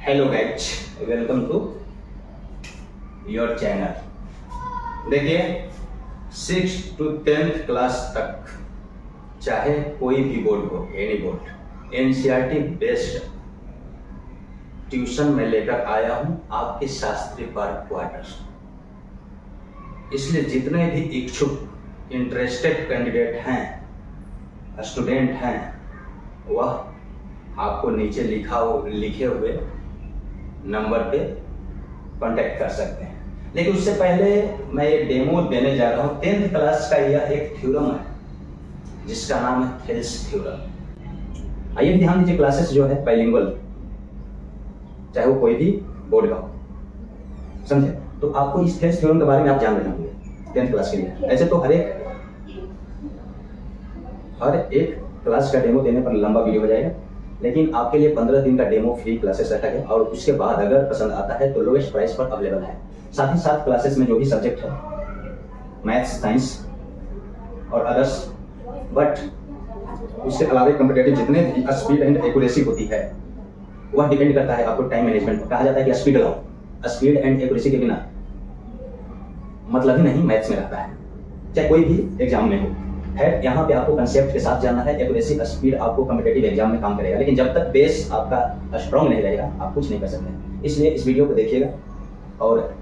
Hello guys, welcome to your channel. देखिए 6 to 10th class तक चाहे कोई भी बोर्ड हो, any board, NCERT based tuition में लेकर आया हूं आपके शास्त्री पार्क क्वार्टर। इसलिए जितने भी इच्छुक इंटरेस्टेड कैंडिडेट हैं, स्टूडेंट हैं, वह आपको नीचे लिखे हुए नंबर पे कांटेक्ट कर सकते हैं। लेकिन उससे पहले मैं ये डेमो देने जा रहा हूँ 10th क्लास का। यह एक थ्योरम है जिसका नाम है थेल्स थ्योरम। आइए ध्यान दीजिए, क्लासेस जो है बाइलिंगुअल, चाहे वो कोई भी बोर्ड का हो, समझे? तो आपको इस थेल्स थ्योरम के बारे में आप जान रहे होंगे 10th क्लास के लिए। ऐसे तो हर एक क्लास का डेमो देने पर लंबा वीडियो हो जाएगा, लेकिन आपके लिए 15 दिन का डेमो फ्री क्लासेस रखा है और उसके बाद अगर पसंद आता है तो लोवेस्ट प्राइस पर अवेलेबल है। साथ ही साथ क्लासेस में जो भी सब्जेक्ट है, मैथ्स, साइंस और अदर्स, बट उसके अलावा कॉम्पिटिटिव जितने भी स्पीड एंड एक्यूरेसी होती है वह डिपेंड करता है आपको टाइम मैनेजमेंट पर। कहा जाता है कि स्पीड लाओ, स्पीड एंड एक्यूरेसी के बिना मतलब ही नहीं मैथ्स में रहता है, चाहे कोई भी एग्जाम में हो। है यहाँ पे आपको कंसेप्ट के साथ जाना है। एक्यूरेसी स्पीड आपको कॉम्पिटिटिव एग्जाम में काम करेगा, लेकिन जब तक बेस आपका स्ट्रांग नहीं रहेगा आप कुछ नहीं कर सकते। इसलिए इस वीडियो को देखिएगा और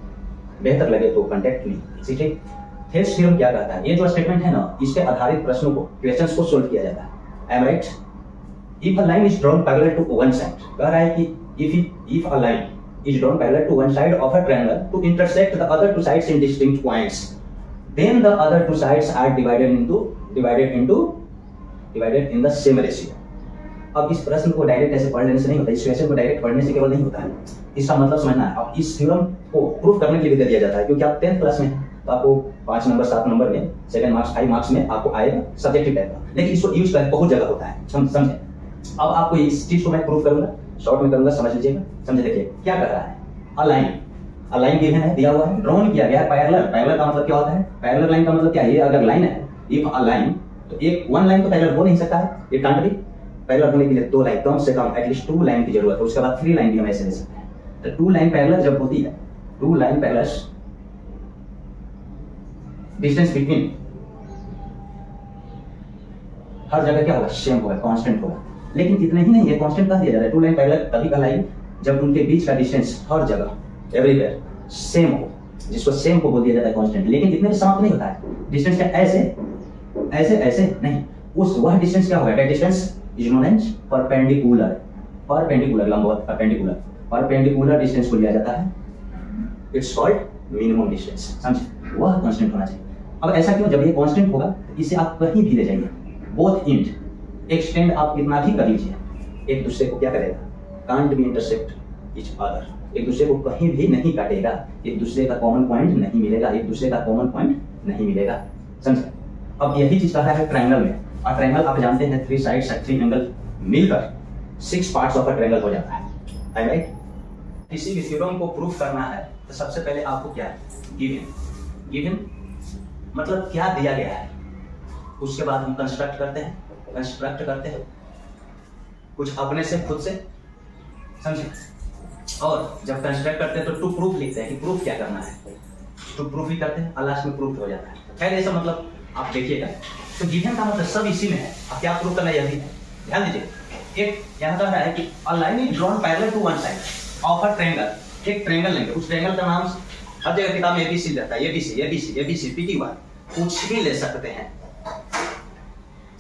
बेहतर लगे तो कांटेक्ट मी। ठीक है, थेल्स थ्योरम क्या कहता है? ये जो स्टेटमेंट है ना, इस पे आधारित प्रश्नों को, क्वेश्चंस को सोल्व किया जाता है। I am right? If a line is drawn parallel to one side, कह रहा है कि if a line is drawn parallel to one side of a triangle to intersect the other two sides in distinct points, then the other two sides are divided in the same ratio। अब इस प्रश्न को direct ऐसे पढ़ लेने से नहीं होता, इस क्वेश्चन को डायरेक्ट पढ़ने से केवल नहीं होता है, इसका मतलब समझना है। अब इस थ्योरम को प्रूफ करने के लिए दे दिया जाता है, क्योंकि आप 10th क्लास में तो आपको 5 नंबर 7 नंबर में 7 मार्क्स 5 मार्क्स में आपको आएगा सब्जेक्टिव टाइप का, लेकिन इसको यूज करके बहुत जगह होता है, समझे? अब आपको इस चीज को मैं प्रूफ करूंगा, शॉर्ट में करूंगा, समझ लीजिएगा। समझे? देखिए क्या कर रहा है। अ लाइन गिवन है, दिया हुआ है, ड्रॉन किया गया है पैरेलल। पैरेलल का मतलब क्या होता है? पैरेलल लाइन का मतलब क्या है? ये अगर लाइन है, इफ अ लाइन, तो एक वन लाइन तो पैरेलल हो नहीं सकता है, ये कांट बी। पैरेलल होने के लिए 2 लाइन, कम से कम एटलीस्ट 2 लाइन की जरूरत है। उसके बाद 3 लाइन भी हम ऐसे ले सकते हैं। तो 2 लाइन पैरेलल जब होती है, 2 line parallel, distance between her जगह क्या होगा? सेम होगा, कांस्टेंट होगा। लेकिन इतना ही नहीं है, कांस्टेंट कह दिया जा रहा है। 2 लाइन पैरेलल तभी कहलाएगी जब उनके बीच का डिस्टेंस हर जगह, एवरीवेयर सेम हो, जिसको सेम को बोल दिया जाता है कांस्टेंट। लेकिन इतने में समाप्त नहीं होता है। डिस्टेंस का ऐसे ऐसे ऐसे नहीं, उस वह डिस्टेंस क्या होगा? That distance is known as perpendicular. Perpendicular, लंबवत, परपेंडिकुलर। परपेंडिकुलर डिस्टेंस को लिया जाता है, इट्स कॉल्ड मिनिमम डिस्टेंस। समझे? वह कांस्टेंट होना चाहिए। अब ऐसा क्यों? जब ये कांस्टेंट होगा तो इसे आप कहीं भी ले जाइए, बोथ एंड एक्सटेंड आप कितना भी कर लीजिए, एक दूसरे को क्या करेगा? Can't be intersect each other, एक दूसरे को कहीं भी नहीं काटेगा, एक दूसरे का कॉमन पॉइंट नहीं मिलेगा, एक दूसरे का कॉमन पॉइंट नहीं मिलेगा। समझे? अब यही चीज कहा है ट्रायंगल में। और ट्रायंगल आप जानते हैं 3 साइड्स 3 एंगल मिलकर 6 पार्ट्स ऑफ अ ट्रायंगल हो जाता है। आई राइट? किसी भी थ्योरम को प्रूफ करना है तो सबसे पहले आपको क्या है? गिवन मतलब क्या दिया गया है, उसके बाद हम कंस्ट्रक्ट करते हैं कुछ अपने से, खुद से। समझे? और जब कंस्ट्रक्ट करते हैं तो टू प्रूफ लिखते हैं कि प्रूफ क्या करना है, टू प्रूफ ही करते हैं और लास्ट में प्रूफ हो जाता है। खैर ऐसा मतलब आप देखिएगा, तो गिवन का मतलब सब इसी में है। अब क्या प्रूफ करना है यह भी है, ध्यान दीजिए। एक यहाँ कह रहा है कि a line is drawn parallel to one side of a triangle. एक ट्रायंगल लेंगे, उस ट्रायंगल का नाम हर जगह किताब में एबीसी रहता है, एबीसी पीटी1 कुछ भी ले सकते हैं।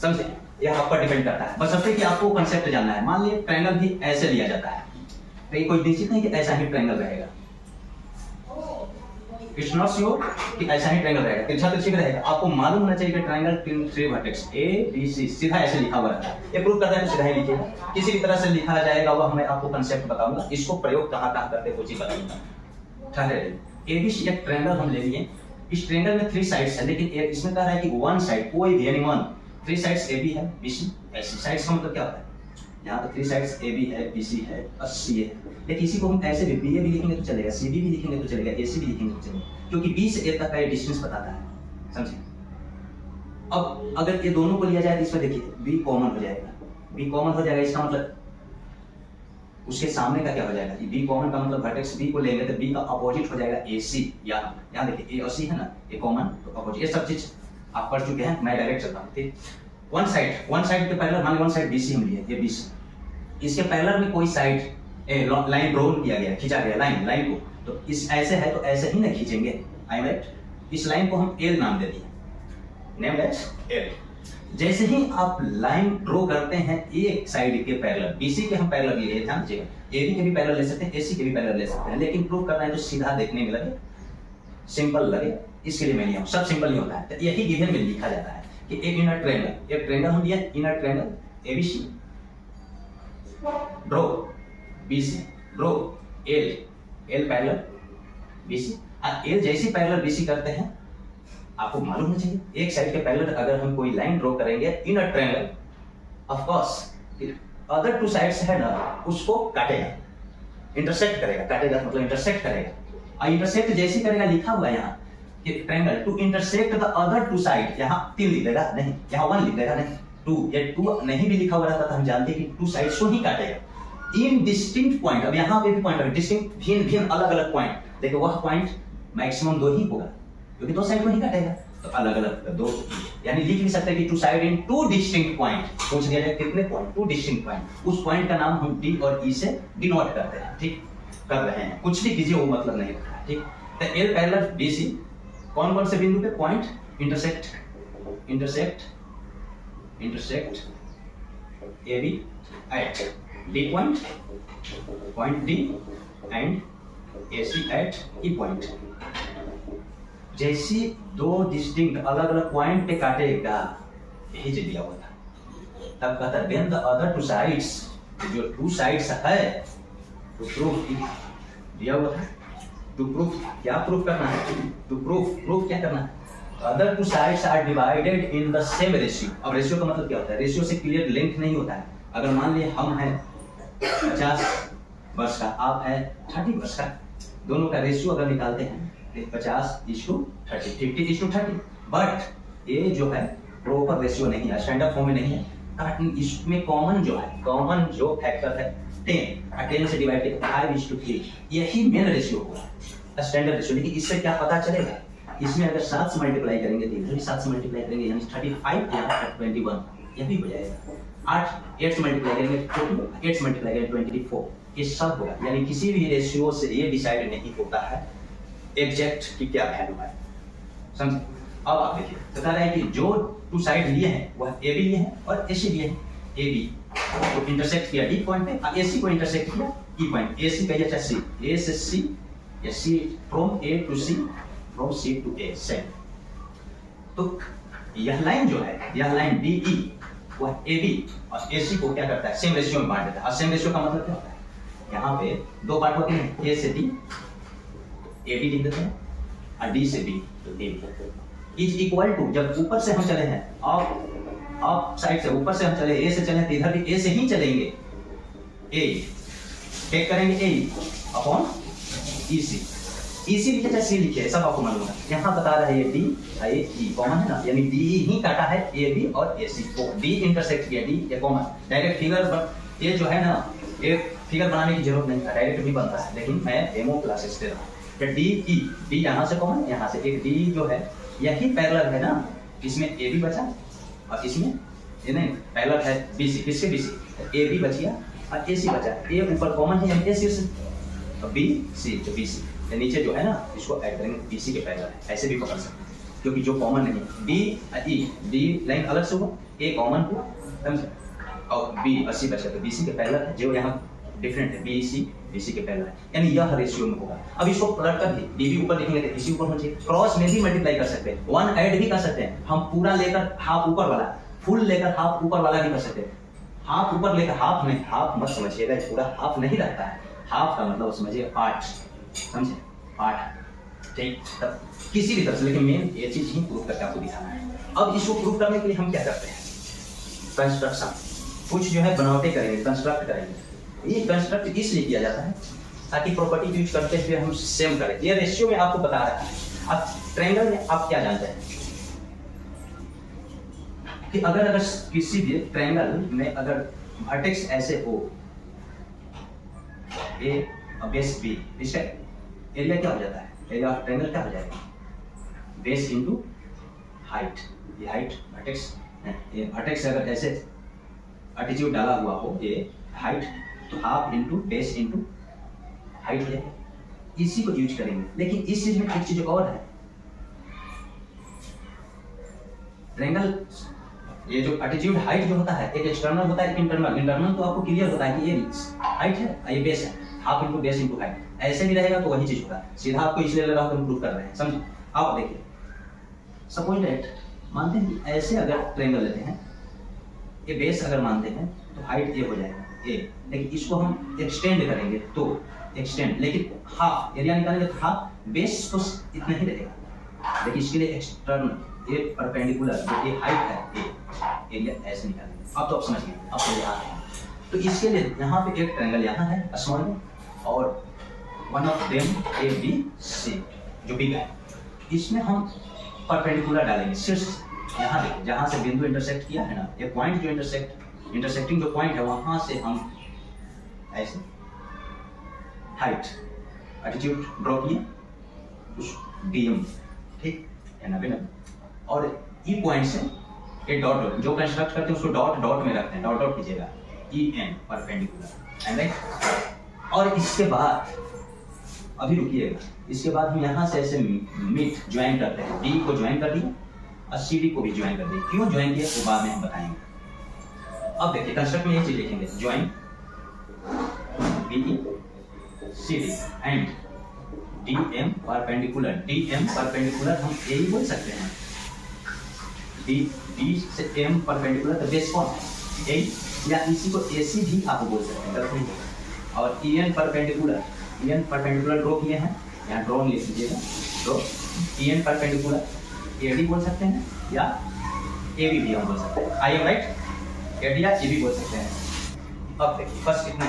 समझे? यह आप पर डिपेंड करता है, बशर्ते कि आपको कांसेप्ट जानना है। मान लीजिए ट्रायंगल भी ऐसे लिया जाता है, तो ये कोई निश्चित नहीं कि ऐसा ही ट्रायंगल रहेगा। इट्स नॉट श्योर कि ऐसा ही ट्रायंगल रहेगा, तिरछा तिरछी का रहेगा। आपको मालूम होना चाहिए कि triangle 3 vertex A B C सीधा ऐसे लिखा हुआ रहता है। ये प्रूव करता है तो सीधा ही लिखिएगा, किसी भी तरह से लिखा जाएगा वह मैं आपको कांसेप्ट बताऊंगा, इसको प्रयोग कहाँ करते हैं वो चीज बताऊंगा। ठहरे, एबीसी एक ट्रायंगल हम ले लिए, इस ट्रायंगल में 3 साइड्स है, लेकिन इसमें कह रहा है कि वन साइड, कोई भी any one, 3 sides A B है, बी सी, ऐसी साइड्स का मतलब क्या होता है? यहाँ पे 3 साइड्स ए बी है, बी सी है और सी है। लेकिन इसी को हम ऐसे भी बी ए भी लिखेंगे तो चलेगा, सी बी भी लिखेंगे तो चलेगा, ए सी भी लिखेंगे तो चलेगा, क्योंकि बी से ए तक का ये डिस्टेंस बताता है। समझे? अब अगर ये दोनों को लिया जाए तो इसमें देखिए बी कॉमन हो जाएगा, बी कॉमन हो जाएगा, इसका मतलब उसके सामने का क्या हो जाएगा, बी कॉमन का मतलब वर्टेक्स बी को लेंगे तो बी का अपोजिट हो जाएगा ए सी। यहाँ देखिए ए और सी है ना, ये कॉमन तो अपोजिट, ये सब चीज आप पढ़ चुके हैं, मैं डायरेक्ट चलता हूँ। ठीक, वन साइड के पैरेलल, मान लो वन साइड बीसी हम लिए, ये बीसी, इसके पैरेलल में कोई साइड लाइन ड्रॉ किया गया, खींचा गया लाइन को, तो इस ऐसे है तो ऐसे ही ना खींचेंगे, आई एम राइट। इस लाइन को हम एल नाम दे दिए, नेम एज एल। जैसे ही आप लाइन ड्रॉ करते हैं एक साइड के पैरेलल, बीसी के हम पैरेलल लिए, ध्यान दीजिएगा, एबी के भी पैरेलल ले सकते हैं, एसी के भी पैरेलल ले सकते हैं, लेकिन प्रूव करना है तो सीधा देखने में लगे, सिंपल लगे, इसके लिए मैं लिया हूं, सब सिंपल ही होता है। तो यही गिवन में लिखा जाता है कि एक इनर ट्रायंगल, एक ट्रायंगल हम लिया, inner triangle ABC, draw BC, draw L parallel BC. L जैसी पैरेलल बीसी करते हैं, आपको मालूम होना चाहिए, एक साइड के पैरेलल अगर हम कोई लाइन ड्रॉ करेंगे in a triangle, of course other two sides है ना, उसको काटेगा, इंटरसेक्ट करेगा, काटेगा मतलब इंटरसेक्ट करेगा। और इंटरसेक्ट जैसी करेगा, लिखा हुआ है यहाँ कि triangle to intersect the other two side, यहाँ 3 लिख देगा, नहीं यहाँ 1 लिख देगा, नहीं 2, ये 2 नहीं भी लिखा हुआ रहता था हम जानते हैं कि 2 साइड्स को ही काटेगा इन डिस्टिंक्ट पॉइंट। अब यहाँ पे भी पॉइंट है, डिस्टिंक्ट, भिन्न अलग अलग पॉइंट, देखो वह पॉइंट मैक्सिमम 2 ही होगा क्योंकि 2 साइड को ही काटेगा, तो अलग अलग 2, यानी लिख भी सकते हैं कि 2 साइड इन 2 डिस्टिंक्ट पॉइंट। पूछ दिया जाए कितने पॉइंट, 2 डिस्टिंक्ट पॉइंट, उस पॉइंट का नाम हम डी और ई से डिनोट करते हैं, ठीक कर रहे हैं, कुछ भी कीजिए वो मतलब नहीं रखा है, ठीक। तो एल पैरेलल बीसी कौन कौन से बिंदु पे point intersect AB at D point D and AC at E point। जैसी 2 डिस्टिंक्ट अलग अलग पॉइंट पे काटेगा, यही जो दिया हुआ था, तब कहता है when the other two sides, जो 2 साइड्स है तो प्रूफ दिया हुआ था, टू प्रूफ क्या प्रूफ करना है, टू प्रूफ क्या करना है, other 2 sides are divided in the same ratio. अब रेशियो का मतलब क्या होता है, रेशियो से क्लियर लेंथ नहीं होता है। अगर मान लिए हम हैं 50 वर्ष का, आप है 30 वर्ष का, दोनों का रेशियो अगर निकालते हैं 50:30, 50:30, बट ये जो है प्रॉपर रेशियो नहीं है, स्टैंडर्ड फॉर्म में नहीं है, इसमें कॉमन जो फैक्टर है 10 से डिवाइड करके 5:3, यही मेन रेशियो होगा, स्टैंडर्ड रेशियो। लेकिन इससे क्या पता चलेगा, इसमें अगर 7 से मल्टीप्लाई करेंगे तो इधर भी 7 से मल्टीप्लाई करेंगे, यानी 35 यहाँ 21, यह भी हो जाएगा। 8 से मल्टीप्लाई करेंगे 42, 8 से मल्टीप्लाई करेंगे 24, ये सब होगा। यानी किसी भी रेशियो से ये डिसाइड नहीं होता है एग्जैक्ट की क्या वैल्यू है, समझे। अब आप देखिए बता रहा है कि जो 2 साइड लिए हैं वह ए बी लिए हैं और ए सी लिए हैं। ए बी को इंटरसेक्ट किया डी पॉइंट पे, और ए सी को इंटरसेक्ट किया ई पॉइंट। ए सी का या सी, ए से सी या C from A to C, from C to A, same. तो यह लाइन जो है, यह लाइन डी ई, वह ए बी और ए सी को क्या करता है, सेम रेशियो में बांट देता है। और सेम रेशियो का मतलब क्या होता है, यहाँ पे 2 पार्ट होते हैं, ए से डी, ए बी लिख देते हैं, और डी से बी, तो डी इज इक्वल टू, जब ऊपर से हम चले हैं, अप साइड से ऊपर से हम चले, ए से चले तो इधर भी ए से ही चलेंगे, ए टेक करेंगे ए अपॉन ई सी, ई सी लिखे चाहे सी लिखे, सब आपको मालूम है। यहाँ बता रहा है ये डी ये ई कॉमन है ना, यानी डी ही काटा है ए बी और ए सी को, डी इंटरसेक्ट किया, डी ये कॉमन। डायरेक्ट फिगर ये जो है ना, ये फिगर बनाने की जरूरत नहीं है, डायरेक्ट भी बनता है, लेकिन मैं डेमो क्लासेस दे रहा हूँ। डी ई, डी यहाँ से कॉमन, यहाँ से एक डी जो है यही पैरेलल है ना, इसमें ए बी बचा और इसमें ये नहीं पैरेलल है बी सी, किससे बी सी, ए बी बच गया और ए सी बचा, ए ऊपर कॉमन है यानी ए सी से, और बी सी जो बी सी, नीचे जो है ना इसको ऐड करेंगे बी सी के पैरेलल है, ऐसे भी पकड़ सकते हैं क्योंकि जो कॉमन नहीं है, डी ई, डी लाइन अलग से हुआ, ए कॉमन हुआ, समझे, और बी और सी बचा, तो बी सी के पैरेलल है, जो यहाँ डिफरेंट है बी सी के पैरेलल है, यानी यह रेशियो में होगा। अब इसको पलट कर डी बी ऊपर लिखेंगे तो इसी ऊपर होना चाहिए, क्रॉस में भी मल्टीप्लाई कर सकते हैं, 1 ऐड भी कर सकते हैं, हम पूरा लेकर हाफ ऊपर वाला, फुल लेकर हाफ ऊपर वाला भी कर सकते हैं। हाफ ऊपर लेकर हाफ नहीं, हाफ मत समझिएगा, पूरा हाफ नहीं रहता है, हाफ का मतलब समझिए 8, समझे 8, ठीक। तब किसी भी तरह से, लेकिन मेन ये चीज ही प्रूफ करके आपको दिखाना है। अब इसको प्रूफ करने के लिए हम क्या करते हैं, कंस्ट्रक्शन, कुछ जो है बनावटें करेंगे, कंस्ट्रक्ट करेंगे। ये कंस्ट्रक्ट इसलिए किया जाता है ताकि प्रॉपर्टी यूज करते हुए हम सेम करें। ये रेशियो में आपको बता रहा है। अब ट्रायंगल में आप क्या जानते हैं कि अगर किसी भी ट्रायंगल में अगर वर्टेक्स ऐसे हो, ए और बेस बी, इसका एरिया क्या हो जाता है, एरिया ऑफ ट्रायंगल क्या हो जाएगा, बेस इंटू हाइट। ये हाइट वर्टेक्स है, ये वर्टेक्स अगर ऐसे एटीट्यूड डाला हुआ हो ये हाइट, तो half into base into height हो जाएगा। इसी को यूज करेंगे। लेकिन इस चीज में एक चीज और है, ट्रायंगल ये जो एटीट्यूड हाइट जो होता है एक एक्सटर्नल होता है एक इंटरनल। इंटरनल तो आपको क्लियर होता है कि ये हाइट है ये बेस है, half into base into height. ऐसे भी रहेगा तो वही चीज होगा, सीधा आपको इसलिए लगा तो प्रूव कर रहे हैं, समझे। आप देखिए सपोज दैट मानते हैं कि ऐसे अगर ट्रायंगल लेते हैं, ये बेस अगर मानते हैं तो हाइट ये हो जाएगा ए, लेकिन इसको हम एक्सटेंड करेंगे तो एक्सटेंड, लेकिन हाफ एरिया निकालेंगे तो हाफ बेस को इतना ही रहेगा, लेकिन इसके लिए एक्सटर्नल ये परपेंडिकुलर जो ये हाइट है ये एरिया ऐसे निकालेंगे। अब तो आप समझ गए, अब तो याद है। तो इसके लिए यहाँ पे एक ट्रायंगल यहाँ है स्मॉल में और one of them A B C जो बिग है, इसमें हम परपेंडिकुलर डालेंगे शीर्ष। यहाँ देखिए जहाँ से बिंदु इंटरसेक्ट किया है ना, ये पॉइंट जो इंटरसेक्टिंग जो पॉइंट है वहां से हम ऐसे हाइट एटीट्यूड ड्रॉ किए उस डीएम, ठीक है ना बेटा। और ई पॉइंट से ये डॉट डॉट जो कंस्ट्रक्ट करते हैं उसको डॉट डॉट में रखते हैं, डॉट डॉट कीजिएगा E N perpendicular and right. और इसके बाद अभी रुकिएगा, इसके बाद हम यहाँ से ऐसे मिड ज्वाइन करते हैं, डी को ज्वाइन कर दिए और सी डी को भी ज्वाइन कर दिए। क्यों ज्वाइन किया वो बाद में हम बताएंगे। अब देखिए कंस्ट्रक्ट में ये चीज लिखेंगे, join B C D and D M perpendicular. D M perpendicular हम ए ही बोल सकते हैं, डी से एम परपेंडिकुलर तो बेस कौन है ए, या इसी को ए सी भी आप बोल सकते हैं, गलत नहीं है। और ई एन परपेंडिकुलर ड्रॉ किए हैं, यहाँ ड्रॉ लिख लीजिएगा, draw E N perpendicular A D बोल सकते हैं या ए बी भी हम बोल सकते हैं। आई एम राइट, ए डी या ए बी बोल सकते हैं। अब देखिए फर्स्ट कितने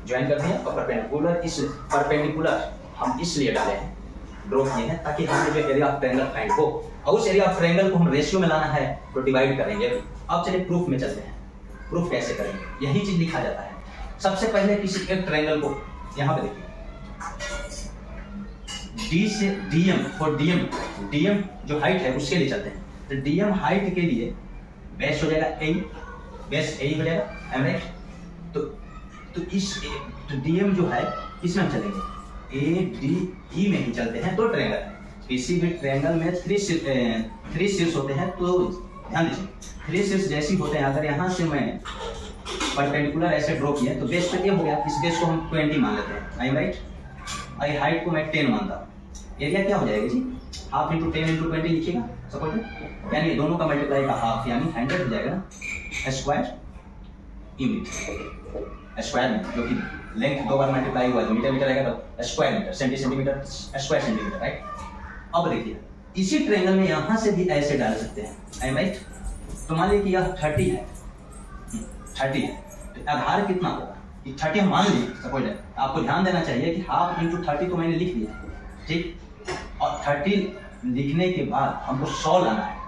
ज्वाइन कर दिया और परपेंडिकुलर, इस परपेंडिकुलर हम इसलिए डाले हैं ड्रॉ किए हैं ताकि हमें जो एरिया ऑफ ट्रायंगल फाइंड हो, और उस एरिया ऑफ ट्रायंगल को हम रेशियो में लाना है तो डिवाइड करेंगे। अब चलिए प्रूफ में चलते हैं, प्रूफ कैसे करेंगे यही चीज लिखा जाता है। सबसे पहले किसी एक ट्रायंगल को यहाँ पे देखिए डी से डीएम, और डीएम जो हाइट है उसके लिए चलते हैं, तो डीएम हाइट के लिए बेस हो जाएगा ए, बेस ए हो जाएगा एम राइट। तो इस तो डीएम जो है इसमें हम चलेंगे ए डी ई में ही चलते हैं। तो ट्रायंगल किसी भी ट्रायंगल में थ्री शीर्ष होते हैं, तो ध्यान दीजिए थ्री शीर्ष जैसी होते हैं। अगर यहाँ से मैं परपेंडिकुलर ऐसे ड्रॉ किया तो बेस तो ये हो गया, इस बेस को हम 20 मान लेते हैं, आई राइट। आई हाइट को मैं 10 मानता हूँ, एरिया क्या हो जाएगा जी, हाफ इंटू 10 इंटू 20 लिखिएगा सपोज, यानी दोनों का मल्टीप्लाई का हाफ यानी 100 हो जाएगा ना, स्क्वायर यूनिट स्क्वायर में, जो कि लेंथ दो बार मल्टीप्लाई हुआ तो मीटर आएगा, तो square metre, centimetre square centimetre right. अब देखिए इसी ट्रायंगल में यहाँ से भी ऐसे डाल सकते हैं, आई राइट। तो मान लीजिए कि यह 30 है, 30 है तो आधार कितना होगा, 30 हम मान लीजिए सपोज। आपको ध्यान देना चाहिए कि हाफ इंटू 30 तो मैंने लिख लिया ठीक, और 30 लिखने के बाद हमको 100 लाना है,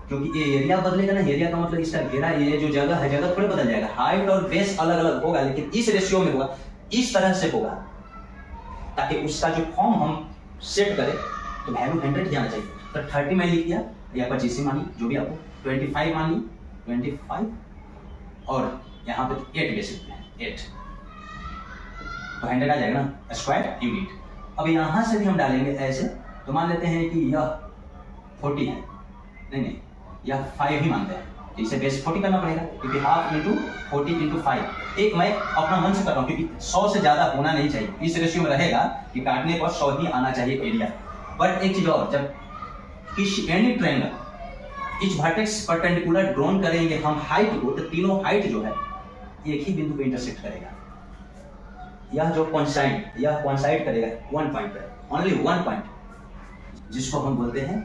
क्योंकि ये एरिया बदलेगा ना, एरिया का मतलब इसका घेरा, ये जो जगह है जगह थोड़े बदल जाएगा, हाइट और बेस अलग अलग होगा, लेकिन इस रेशियो में होगा, इस तरह से होगा ताकि उसका जो फॉर्म हम सेट करें तो वैल्यू 100 ही आना चाहिए। तो 30 मैं लिख दिया या 25 मानी जो भी आपको, 25 मानी 25 और यहाँ पे 8 बेसिक है 8, तो 100 आ जाएगा ना स्क्वायर यूनिट। अब यहाँ से भी हम डालेंगे ऐसे, तो मान लेते हैं कि यह 40 है, नहीं यह 5 ही मानते हैं, तो इसे बेस 40 करना पड़ेगा क्योंकि हाफ इंटू 40 इंटू 5। एक मैं अपना मन से कर रहा हूँ क्योंकि 100 से ज्यादा होना नहीं चाहिए, इस रेशियो में रहेगा कि काटने पर 100 ही आना चाहिए एरिया। बट एक चीज और, जब किसी एनी ट्रायंगल इस वर्टेक्स परपेंडिकुलर ड्रॉन करेंगे हम हाइट को, तो तीनों हाइट जो है एक ही बिंदु पे इंटरसेक्ट करेगा। यह जो कोइंसाइड करेगा वन पॉइंट पे, ओनली वन पॉइंट, जिसको हम बोलते हैं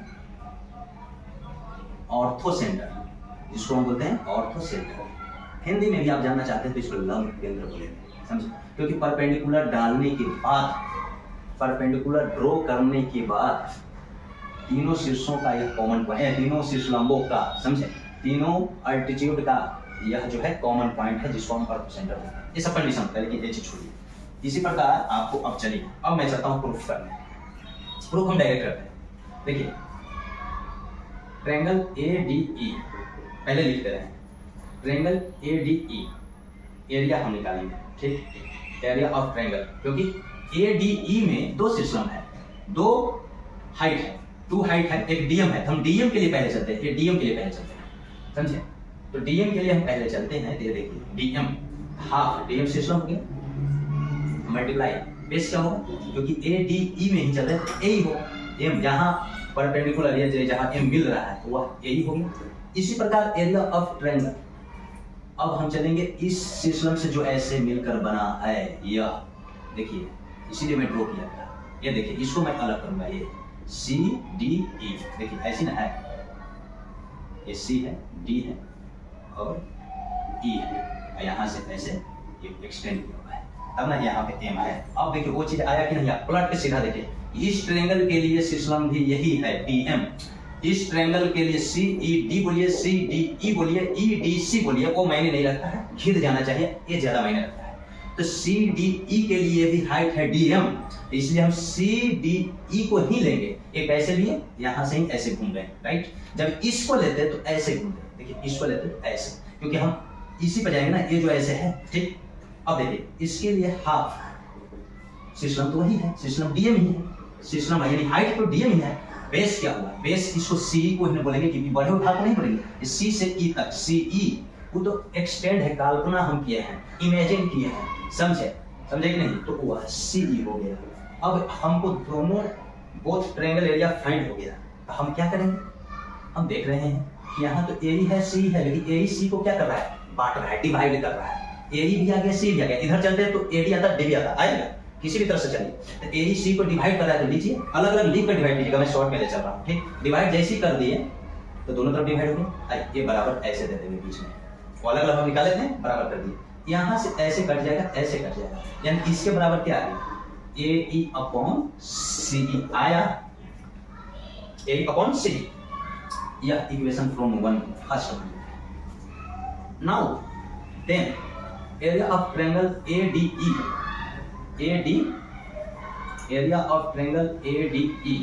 ऑर्थो सेंटर, जिसको हम बोलते हैं ऑर्थो सेंटर। हिंदी में भी आप जानना चाहते हैं तो इसको लंब केंद्र बोलेंगे, समझे। क्योंकि परपेंडिकुलर डालने के बाद, परपेंडिकुलर ड्रॉ करने के बाद तीनों शीर्षों का यह कॉमन पॉइंट है, तीनों शीर्ष लंबों का, समझे, तीनों अल्टीट्यूड का यह जो है कॉमन पॉइंट है जिसको हम ऑर्थो सेंटर बोलते हैं। ये सब कंडीशन होता है, लेकिन ये चीज छोड़िए, इसी प्रकार आपको अब चलिए, अब मैं चाहता हूं प्रूफ करने। प्रूफ हम डायरेक्ट करते हैं। देखिए ट्रायंगल ADE पहले लिखते रहे, ट्रायंगल ADE एरिया हम निकालेंगे, ठीक, एरिया ऑफ ट्रायंगल, क्योंकि ADE में दो सिस्टम है, दो हाइट है, टू हाइट है, एक डीएम है। हम डीएम के लिए पहले चलते हैं, ये डीएम के लिए पहले चलते हैं, समझे? तो डीएम के लिए हम पहले चलते हैं। ये देखिए डीएम हाफ, डीएम सिस्टम हो गया, मल्टीप्लाई बेस क्या होगा, क्योंकि ADE में ही चल रहे हैं, यही हो एम, जहां परपेंडिकुलर है, जहां एम मिल रहा है वह यही हो गया। इसी प्रकार एरिया ऑफ ट्रायंगल, अब हम चलेंगे इस सिस्टम से जो ऐसे मिलकर बना है, यह देखिए, इसीलिए मैं ड्रॉ किया था। ये देखिए, इसको मैं अलग करूंगा, ये CDE देखिए ऐसी ना है, ये C है, D है और E है, यहाँ से ऐसे ये एक्सटेंड हुआ है, अब ना यहाँ पे M है। अब देखिए वो चीज आया कि नहीं, पलट के सीधा देखिए, इस ट्रायंगल के लिए सिस्टम भी यही है DM, इस ट्रायंगल के लिए CED बोलिए, CDE बोलिए, EDC बोलिए, वो मायने नहीं रखता है, घिर जाना चाहिए, ये ज्यादा मायने रखता है। तो CDE के लिए भी हाइट है DM, इसलिए हम CDE को ही लेंगे। एक ऐसे लिए, यहाँ से ही ऐसे घूम रहे हैं, राइट। जब इसको लेते हैं तो ऐसे घूमते हैं, देखिए इसको लेते हैं ऐसे, क्योंकि हम इसी पर जाएंगे ना, ये जो ऐसे है, ठीक। अब देखिए इसके लिए हाफ सिस्टम तो वही है, सिस्टम DM ही है, सिस्टम यानी हाइट तो DM ही है। बेस क्या हुआ, बेस इसको CE को ही बोलेंगे, क्योंकि बड़े उठा को नहीं बोलेंगे, C से E तक CE वो तो एक्सटेंड है, कल्पना हम किए हैं, इमेजिन किए हैं, समझे कि नहीं, तो वह CE हो गया। अब हमको दोनों बोथ ट्रायंगल एरिया फाइंड हो गया, तो हम क्या करेंगे, हम देख रहे हैं कि यहाँ तो AE है, C है, लेकिन AE C को क्या कर रहा है, बांट रहा है, डिवाइड कर रहा है। AE भी आ गया, C भी आ गया, इधर चलते हैं तो AD आता, D भी आता, आएगा किसी भी तरह से चलिए। तो AE C को डिवाइड कर रहा है, तो लीजिए अलग अलग लिख कर डिवाइड कीजिएगा, मैं शॉर्ट में ले चल रहा हूँ, ठीक। डिवाइड जैसे ही कर दिए तो दोनों तरफ डिवाइड हो गए, ये बराबर ऐसे दे देंगे बीच में, वो अलग अलग हम निकाले थे, बराबर कर दिए, यहाँ से ऐसे कट जाएगा, ऐसे कट जाएगा, यानी इसके बराबर क्या आ गया, AE अपॉन CE आया, AE अपॉन CE, यह equation from 1 first. Now then area of triangle ADE, area of triangle ADE,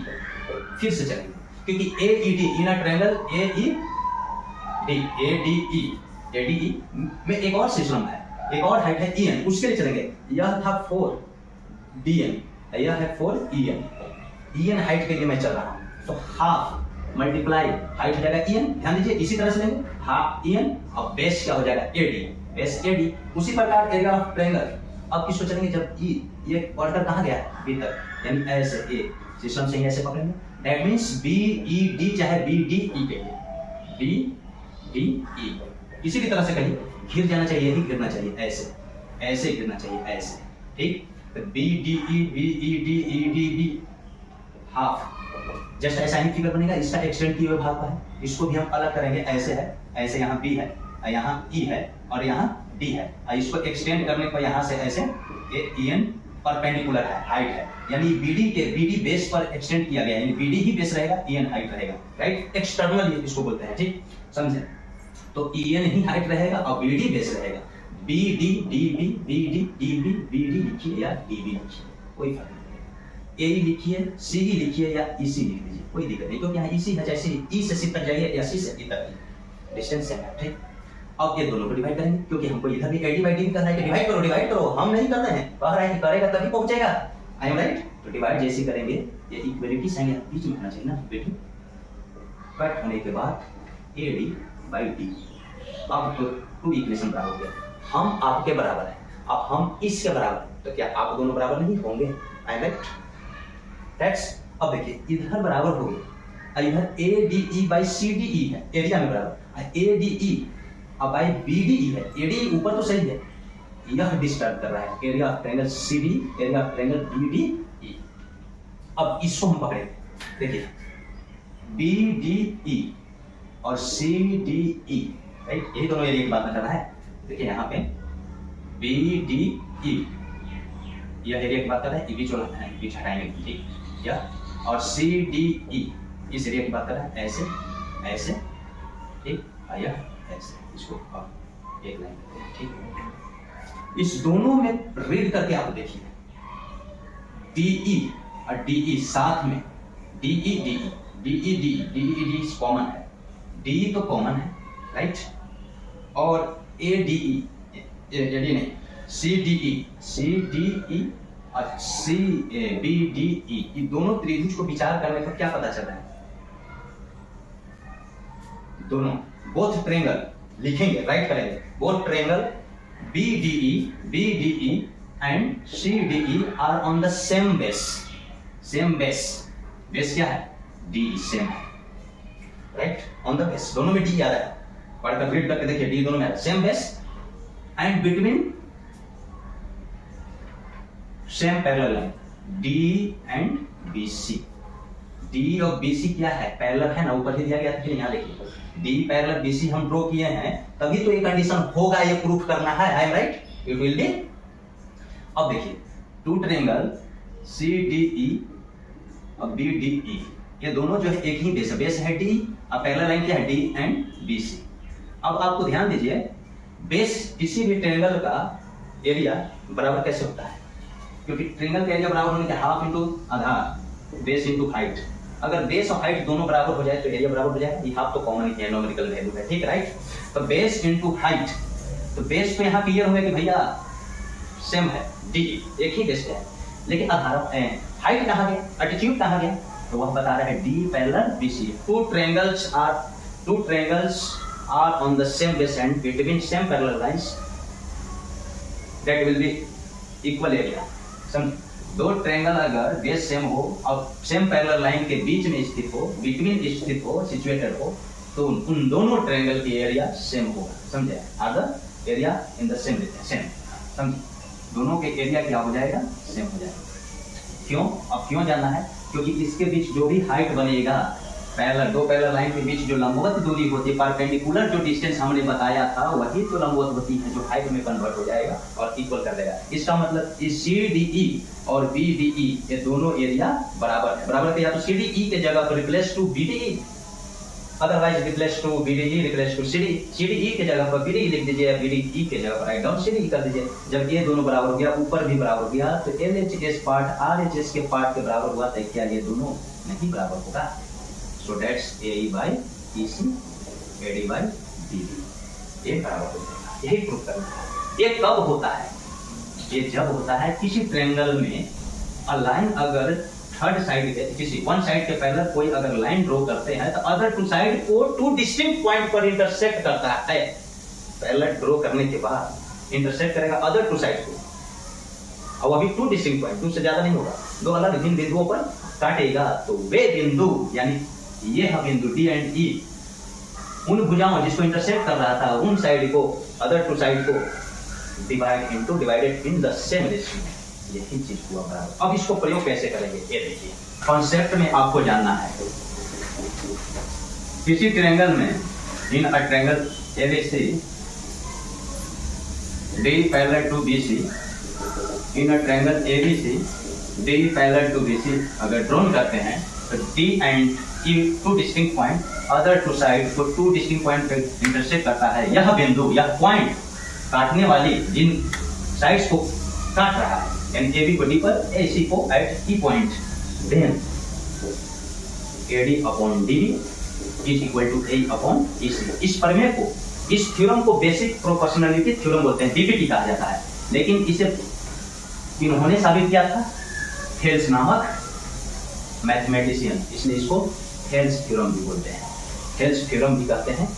फिर से चलेंगे, क्योंकि AED इनर ट्रायंगल ADE में एक और सिस्टम है, एक और हाइट है EN, उसके लिए चलेंगे। यह था 4DN, यह है 4EN हाइट के लिए मैं चल रहा हूँ, तो हाफ मल्टीप्लाई हाइट हो जाएगा EN, ध्यान दीजिए इसी तरह से लेंगे, हाफ EN और बेस क्या हो जाएगा AD, बेस AD। उसी प्रकार एरिया ऑफ ट्रायंगल, अब किसको चलेंगे, जब E ये ऑर्डर कहाँ गया है, B तक, यानी ऐसे A सिस्टम से ही ऐसे पकड़ेंगे, दैट मींस BED चाहे BDE के लिए, BDE इसी की तरह से कहीं घिर जाना चाहिए, यही गिरना चाहिए, ऐसे ऐसे गिरना चाहिए, ऐसे, ठीक। तो BDE BED EDB half, just ऐसा ही फिगर बनेगा, इसका एक्सटेंड किए हुए भाग का है, इसको भी हम अलग करेंगे, ऐसे है, ऐसे यहाँ B है, यहाँ E है और यहाँ D है, और इसको एक्सटेंड करने पर यहाँ से ऐसे EN परपेंडिकुलर है, हाइट है, यानी BD बेस पर एक्सटेंड किया गया, यानी BD ही बेस रहेगा, EN हाइट रहेगा, राइट। एक्सटर्नल इसको बोलते हैं, ठीक, समझे। तो EN ही हाइट रहेगा और BD बेस रहेगा, BD DB BD DB BD लिखिए या DB लिखिए, कोई फर्क नहीं, AE लिखिए, CE लिखिए या EC लिख लीजिए, कोई दिक्कत नहीं, क्योंकि यहाँ EC है, चाहे E से C तक जाइए या C से E तक, डिस्टेंस सेम है, ठीक। अब ये दोनों को डिवाइड करेंगे, क्योंकि हमको इधर भी AD बाई D करना है, कि डिवाइड करो, हम नहीं कर रहे हैं, कह रहे हैं कि करेगा तभी पहुंचेगा, आई एम राइट। तो डिवाइड जैसे करेंगे, ये इक्वलिटी साइन यहाँ बीच में होना चाहिए ना, बेटी, कट होने के बाद AD बाई D, अब तो 2 इक्वेशन बराबर हो गया, हम आपके बराबर है, अब हम इसके बराबर, तो क्या आप दोनों बराबर नहीं होंगे, आई एम राइट, दैट्स। अब देखिए इधर बराबर हो गया, इधर ADE बाई CDE है, एरिया में बराबर, ADE अब बाई BDE है, ADE ऊपर तो सही है, यह डिस्टर्ब कर रहा है, area of triangle CD, area of triangle BDE। अब इसको हम पकड़ेंगे, देखिए BDE और CDE, राइट, यही दोनों एरिया की बात कर रहा है, देखिए यहाँ पे BDE यह एरिया की बात कर रहा है, ये बीच वाला है, बीच हटाएंगे, ठीक, यह, और CDE इस एरिया की बात कर रहा है, ऐसे ऐसे, ठीक, आया ऐसे, इसको एक लाइन, ठीक। इस दोनों में रीड करके आप देखिए, DE और DE साथ में, DE कॉमन है, DE तो कॉमन है, राइट। और ADE नहीं, CDE और CBDE, ये दोनों त्रिभुज को विचार करने पर क्या पता चल रहा है? दोनों बोथ ट्रायंगल लिखेंगे, राइट करेंगे, both triangle BDE and CDE are on the same base. Base क्या है? DE सेम है, राइट, ऑन द बेस, दोनों में D आ रहा है, पढ़कर रीड करके देखिए, D दोनों में आ रहा है, same base and between same parallel line D and BC। D और BC क्या है? पैरेलल है ना, ऊपर ही दिया गया था, यहाँ देखिए D पैरेलल BC हम ड्रॉ किए हैं, तभी तो ये कंडीशन होगा, ये प्रूफ करना है, I am right, it will be. अब देखिए टू ट्रायंगल CDE और BDE, ये दोनों जो है एक ही बेस है D, और पैरेलल लाइन क्या है? D and BC। अब आपको ध्यान दीजिए, बेस किसी भी ट्रायंगल का एरिया बराबर कैसे होता है? क्योंकि ट्रायंगल का एरिया बराबर होने के हाफ इंटू आधार, बेस इंटू हाइट। अगर बेस और हाइट दोनों बराबर हो जाए तो एरिया बराबर हो जाएगा, ये हाफ तो कॉमन ही है, न्यूमेरिकल वैल्यू है, ठीक, राइट। तो बेस इंटू हाइट, तो बेस तो यहाँ क्लियर हो गया कि भैया सेम है, D एक ही बेस है, लेकिन आधार हाइट कहाँ गया, एल्टीट्यूड कहाँ गया? तो वह बता रहा है D parallel BC। Two triangles are on the same base and between same parallel lines, that will be equal area. समझ, दो ट्रायंगल अगर बेस सेम हो और सेम पैरेलल लाइन के बीच में स्थित हो, बिटवीन स्थित हो, सिचुएटेड हो, तो उन दोनों ट्रायंगल की एरिया सेम होगा, समझे? Other area in the same, समझ, दोनों के एरिया क्या हो जाएगा? सेम हो जाएगा। क्यों? अब क्यों जानना है? क्योंकि इसके बीच जो भी हाइट बनेगा, दो पैरेलल लाइन के बीच जो लंबवत दूरी होती है, परपेंडिकुलर जो डिस्टेंस हमने बताया था, वही तो लंबवत होती है, जो हाइट में कन्वर्ट हो जाएगा और इक्वल कर देगा। इसका मतलब इस CDE और BDE ये दोनों एरिया बराबर है। बराबर है, या तो CDE के जगह पर replace to BDE, otherwise replace to BDE, replace to CDE के जगह पर BDE लिख दीजिए, BDE के जगह पर राइट डाउन CDE कर दीजिए। जब ये दोनों बराबर हो गया, ऊपर भी बराबर हो गया, तो LHS पार्ट RHS के पार्ट के बराबर हुआ, तो क्या ये दोनों नहीं बराबर होगा? So that's AE by EC, AD by BD, ये बराबर हो जाएगा। यही प्रूफ करना है। ये कब होता है? ये जब होता है किसी ट्रायंगल में लाइन अगर थर्ड साइड के किसी वन साइड के पैरेलल कोई अगर लाइन ड्रॉ करते हैं, तो अदर टू साइड को टू डिस्टिंक्ट पॉइंट पर इंटरसेक्ट करता है। पैरेलल ड्रॉ करने के बाद इंटरसेक्ट करेगा अदर टू साइड को, और अभी टू डिस्टिंक्ट पॉइंट, टू से ज्यादा नहीं होगा, दो अलग भिन्न बिंदुओं पर काटेगा, तो वे बिंदु यानी ये है बिंदु D एंड E, उन भुजाओं जिसको इंटरसेक्ट कर रहा था, उन साइड को, अदर टू साइड को divided in the same ratio, यही चीज हुआ बराबर। अब इसको प्रयोग कैसे करेंगे ये देखिए। कॉन्सेप्ट में आपको जानना है, किसी ट्रायंगल में in a triangle ABC D parallel to BC, in a triangle ABC D parallel to BC अगर ड्रॉन करते हैं, तो D and E two distinct point, other two side को टू डिस्टिंक्ट पॉइंट पे इंटरसेक्ट करता है। यह बिंदु, यह पॉइंट काटने वाली जिन साइड्स को काट रहा है, यानी AB को D पर, AC को at E point, then AD upon DB is equal to A upon EC। इस प्रमेय को, इस थ्योरम को बेसिक प्रोपोर्शनलिटी थ्योरम बोलते हैं, BPT कहा जाता है, लेकिन इसे इन्होंने साबित किया था थेल्स नामक मैथमेटिशियन, इसलिए इसको थेल्स थ्योरम भी बोलते हैं, थेल्स थ्योरम भी कहते हैं,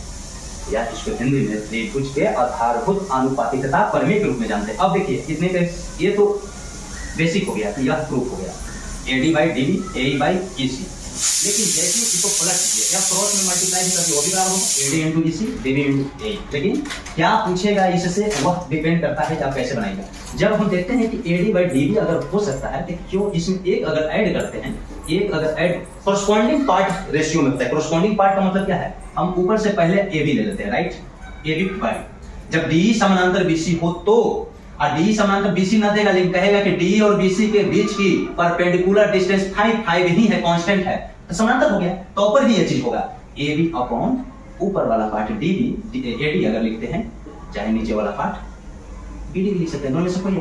या इसको हिंदी में त्रिभुज के आधारभूत आनुपातिकता प्रमेय के रूप में जानते हैं। अब देखिए कितने पे, ये तो बेसिक हो गया, यह प्रूफ हो गया, AD by DB, AE by EC। लेकिन जैसे इसको पलट दीजिए या क्रॉस में मल्टीप्लाई भी कर, वो भी बराबर होगा, AD into EC, DB into AE। लेकिन क्या पूछेगा इससे, वह डिपेंड करता है कि आप कैसे बनाएंगे। जब हम देखते हैं कि AD by DB अगर हो सकता है, तो क्यों इसमें एक अगर ऐड करते हैं, एक अगर ऐड कोरस्पॉन्डिंग पार्ट रेशियो में होता है। कोरस्पॉन्डिंग पार्ट का मतलब क्या है? हम ऊपर से पहले AB ले लेते हैं, राइट, AB बाय, जब DE समानांतर BC हो तो, और DE समानांतर BC ना देगा, लेकिन कहेगा कि DE और BC के बीच की परपेंडिकुलर डिस्टेंस 5 ही है, कांस्टेंट है, तो समानांतर हो गया, तो ऊपर भी ये चीज होगा, AB अपॉन ऊपर वाला पार्ट DB, AD अगर लिखते हैं, चाहे नीचे वाला पार्ट BD भी लिख सकते हैं, दोनों में से कोई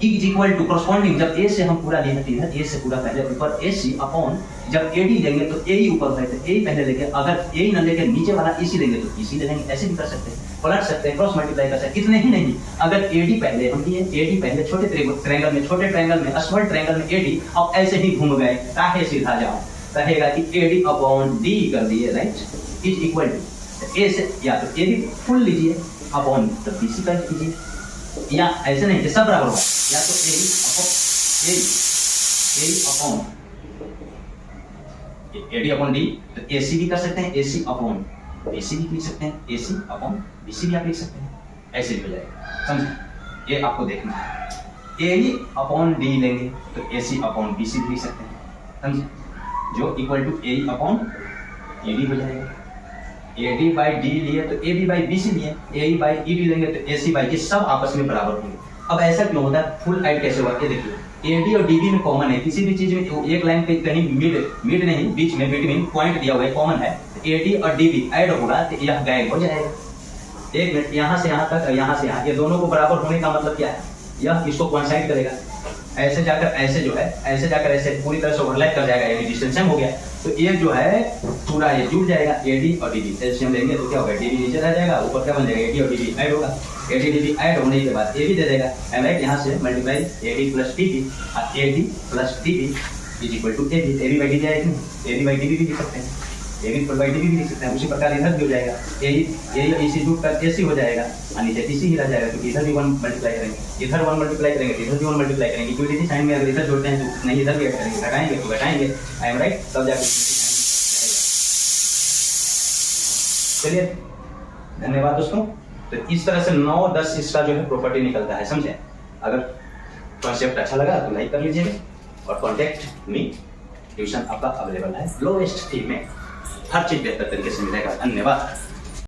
इज इक्वल टू कॉरस्पॉन्डिंग, जब ए से हम पूरा लेंगे तो इधर ए से पूरा पहले ऊपर ए सी अपॉन, जब ए डी लेंगे तो ए ही ऊपर है तो ए पहले लेंगे, अगर ए न लेके नीचे वाला ई सी लेंगे तो ई सी ले लेंगे, ऐसे भी कर सकते हैं, पलट सकते हैं, क्रॉस मल्टीप्लाई कर सकते हैं। इतने ही नहीं, अगर ए डी पहले हम लिए, ए डी पहले छोटे ट्रायंगल में, छोटे ट्रायंगल में, स्मॉल ट्रायंगल में ए डी, अब ऐसे ही घूम गए ताकि सीधा जाओ, कहेगा कि ए डी अपॉन डी कर दिए, राइट, इज इक्वल टू ए से या तो ए डी फुल लीजिए अपॉन तो बी सी कर कीजिए, या ऐसे नहीं कि सब बराबर होगा, या तो ए डी अपॉन डी, तो ए सी भी कर सकते हैं, ए सी अपॉन बी सी भी लिख सकते हैं, ए सी अपॉन बी सी भी आप लिख सकते हैं, ऐसे भी हो जाएगा, समझे? ये आपको देखना है, ए डी अपॉन डी लेंगे तो ए सी अपॉन बी सी भी लिख सकते हैं, समझे? जो equal to A upon A D हो जाएगा, ए डी बाई डी लिए तो A B by B C लिए, ए बाई ई डी लेंगे तो ए सी बाई डी, सब आपस में बराबर होंगे। अब ऐसा क्यों होता है, फुल ऐड कैसे हुआ ये देखिए, ए डी और डी बी में कॉमन है, किसी भी चीज में एक लाइन पे कहीं मिड नहीं, बीच में बिटवीन पॉइंट दिया हुआ है, कॉमन है, ए डी और डी बी ऐड होगा तो यह गायब हो जाएगा। एक मिनट, यहाँ से यहाँ तक और यहाँ से यहाँ, ये दोनों को बराबर होने का मतलब क्या है, यह इसको कोइंसाइड करेगा, ऐसे जाकर ऐसे जो है, ऐसे जाकर ऐसे पूरी तरह से ओवरलैप कर जाएगा, यानी डिस्टेंस सेम हो गया, तो ये जो है पूरा ये जुड़ जाएगा, ए डी और डी बी एलसीएम लेंगे तो क्या होगा, डी बी नीचे रह जाएगा, ऊपर क्या बन जाएगा, ए डी और डी बी ऐड होगा, A D D B add होने के बाद ए बी दे देगा, राइट, यहाँ से multiply A D plus D B, A D plus D B is equal to A B by D जाएगी, A B by D B भी लिख सकते हैं, A B by D B भी लिख सकते हैं, उसी प्रकार इधर भी हो जाएगा, ए सी जुड़ कर ए सी हो जाएगा, और नीचे टी सी ही रह जाएगा, क्योंकि इधर भी 1 मल्टीप्लाई करेंगे, इधर 1 मल्टीप्लाई करेंगे, इधर भी 1 मल्टीप्लाई करेंगे, इक्वलिटी साइन में अगर इधर जोड़ते हैं तो नहीं इधर भी ऐड करेंगे, घटाएंगे तो घटाएंगे, आई एम राइट, तब जाकर चलिए, धन्यवाद दोस्तों। तो इस तरह से 9-10 इसका जो है प्रॉपर्टी निकलता है, समझे? अगर कॉन्सेप्ट अच्छा लगा तो लाइक कर लीजिएगा, और कॉन्टेक्ट मी, ट्यूशन आपका अवेलेबल है लोएस्ट फी में, हर चीज बेहतर तरीके से मिलेगा। धन्यवाद।